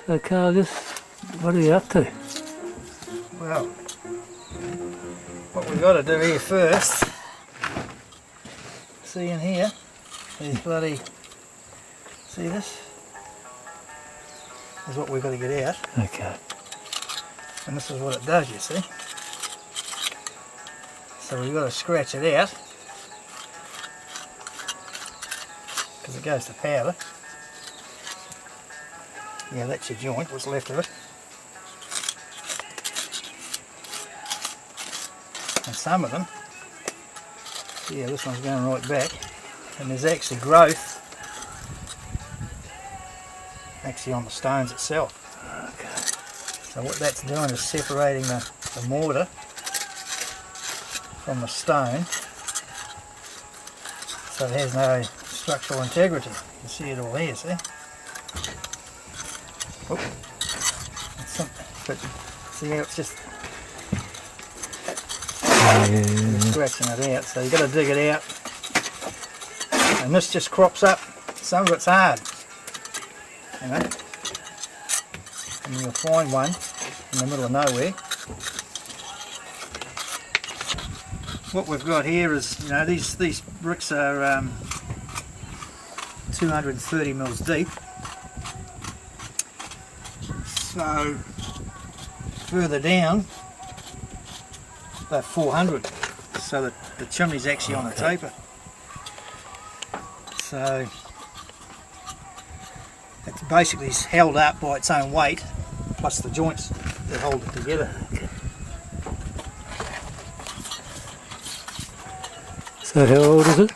So Cargus, what are you up to? Well, what we've got to do here first, see in here, these bloody, see this? Is what we've got to get out. Okay. And this is what it does, you see. So we've got to scratch it out, because it goes to powder. Yeah, that's your joint, what's left of it. And some of them, yeah, this one's going right back, and there's actually growth actually on the stones itself. Okay. So what that's doing is separating the mortar from the stone, so it has no structural integrity. You can see it all here, see? Oh. But see how it's just scratching it out, so you've got to dig it out. And this just crops up, some of it's hard, you know, and you'll find one in the middle of nowhere. What we've got here is, you know, these bricks are 230 mils deep. So further down, they're 400. So that the chimney's actually on a taper. So it's basically held up by its own weight, plus the joints that hold it together. So how old is it?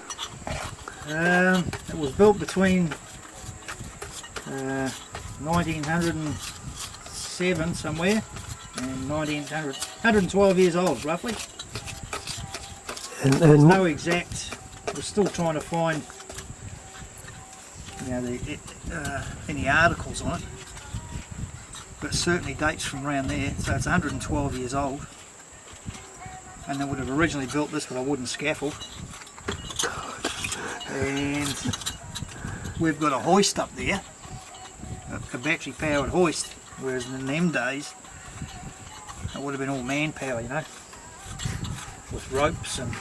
It was built between 1907 somewhere and 1900, 112 years old roughly. There's no exact, we're still trying to find, you know, any articles on it, but it certainly dates from around there, so it's 112 years old. And they would have originally built this with a wooden scaffold. And we've got a hoist up there, a battery powered hoist, whereas in them days it would have been all manpower, you know, with ropes. And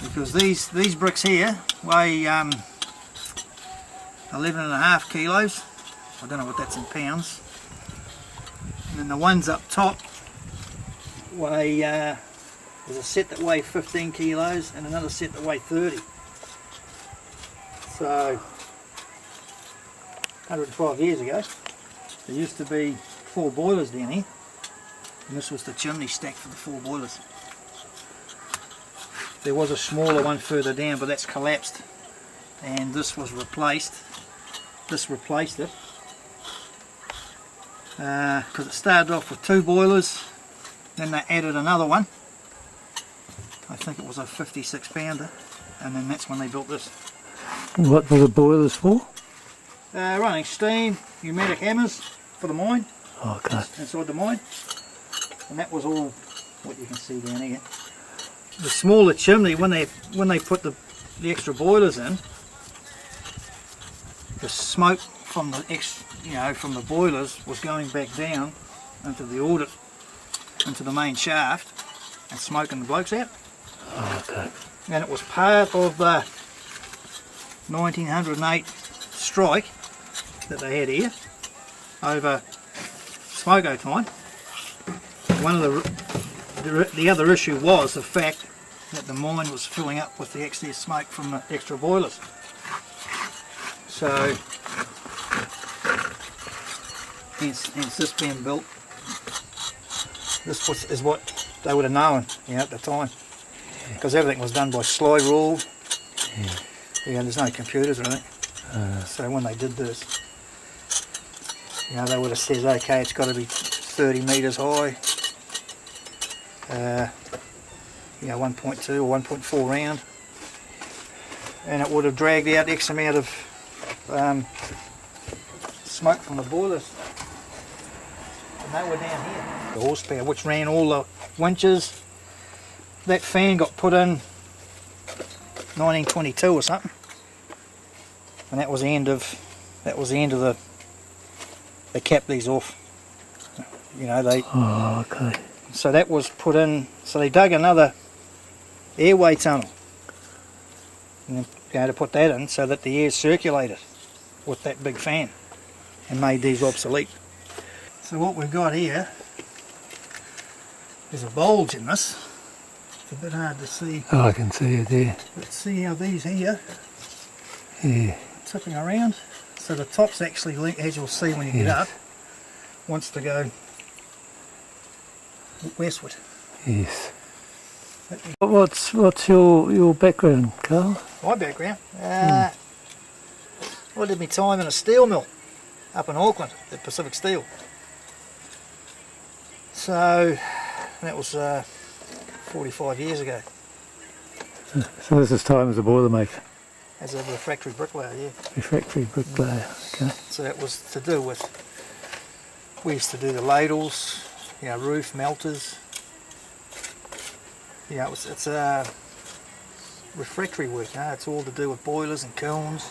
because these bricks here weigh 11.5 kilos, I don't know what that's in pounds, and then the ones up top weigh, there's a set that weigh 15 kilos and another set that weigh 30. So 112 years ago there used to be 4 boilers down here, and this was the chimney stack for the 4 boilers. There was a smaller one further down, but that's collapsed, and this was replaced. This replaced it because it started off with 2 boilers, then they added another one. I think it was a 56 pounder, and then that's when they built this. What were the boilers for? Running steam, pneumatic hammers for the mine. Okay. Inside the mine, and that was all what you can see down here. The smaller chimney, when they put the extra boilers in, the smoke from the from the boilers was going back down into the audit, into the main shaft, and smoking the blokes out. Okay. And it was part of the 1908 strike that they had here over smoko time. One of the other issue was the fact that the mine was filling up with the excess smoke from the extra boilers. So hence this being built. This is what they would have known, you know, at the time, because everything was done by slide rule. Yeah, there's no computers or anything. So when they did this, you know, they would have said, okay, it's got to be 30 metres high, you know, 1.2 or 1.4 round, and it would have dragged out X amount of smoke from the boilers. And they were down here. The horsepower, which ran all the winches. That fan got put in 1922 or something, and that was the end of the they capped these off. You know, they. Oh, okay. So that was put in. So they dug another airway tunnel, and to put that in so that the air circulated with that big fan, and made these obsolete. So what we've got here is a bulge in this. It's a bit hard to see. Oh, I can see it there. Let's see how these here Yeah. tipping around. So the top's actually, as you'll see when you get up, wants to go westward. Yes. What's your background, Carl? My background? I did my time in a steel mill up in Auckland at Pacific Steel. So that was 45 years ago. So this is time as a boilermaker. As a refractory bricklayer, yeah. Refractory bricklayer, okay. So that was to do with, we used to do the ladles, you know, roof melters. You know, it's refractory work, you know, it's all to do with boilers and kilns,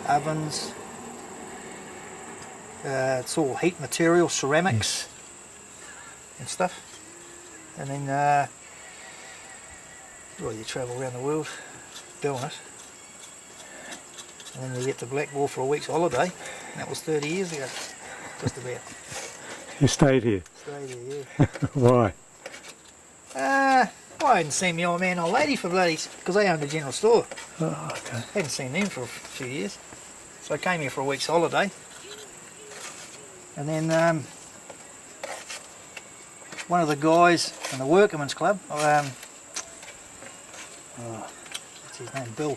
ovens. It's all heat material, ceramics and stuff. And then, well, you travel around the world doing it. And then you get to Blackball for a week's holiday. And that was 30 years ago, just about. You stayed here? Stayed here, yeah. Why? I hadn't seen my old man or lady for bloody, because they owned a general store. Oh, okay. Hadn't seen them for a few years. So I came here for a week's holiday. And then one of the guys in the Workmen's Club, what's his name, Bill,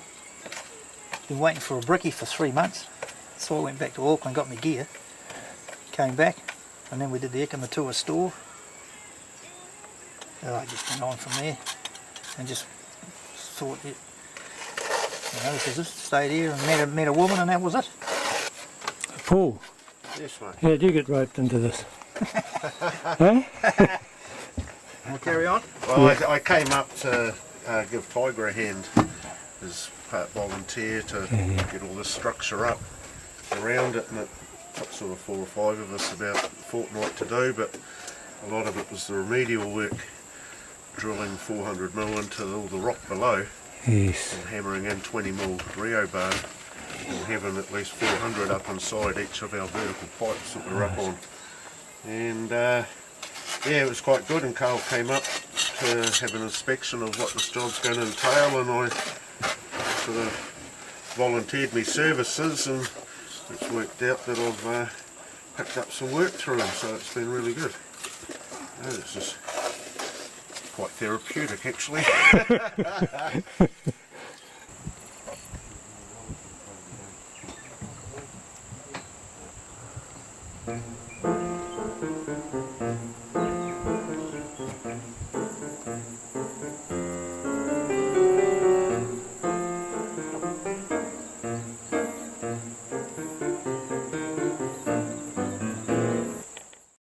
been waiting for a brickie for 3 months. So I went back to Auckland, got my gear, came back, and then we did the Ikamattua store. I just went on from there and just thought, you know, this is it. Stayed here and met a woman, and that was it. Paul, Yes, mate. how did you get roped into this? Hey? We'll carry on. Well, I came up to give Tiger a hand as part volunteer to get all this structure up around it, and it took sort of 4 or 5 of us about a fortnight to do, but a lot of it was the remedial work, drilling 400mm into all the rock below Yes. and hammering in 20mm Rio bar and having at least 400 up inside each of our vertical pipes that we're up on. And yeah, it was quite good, and Carl came up to have an inspection of what this job's going to entail, and I sort of volunteered my services, and it's worked out that I've picked up some work through them, so it's been really good. It's just quite therapeutic actually.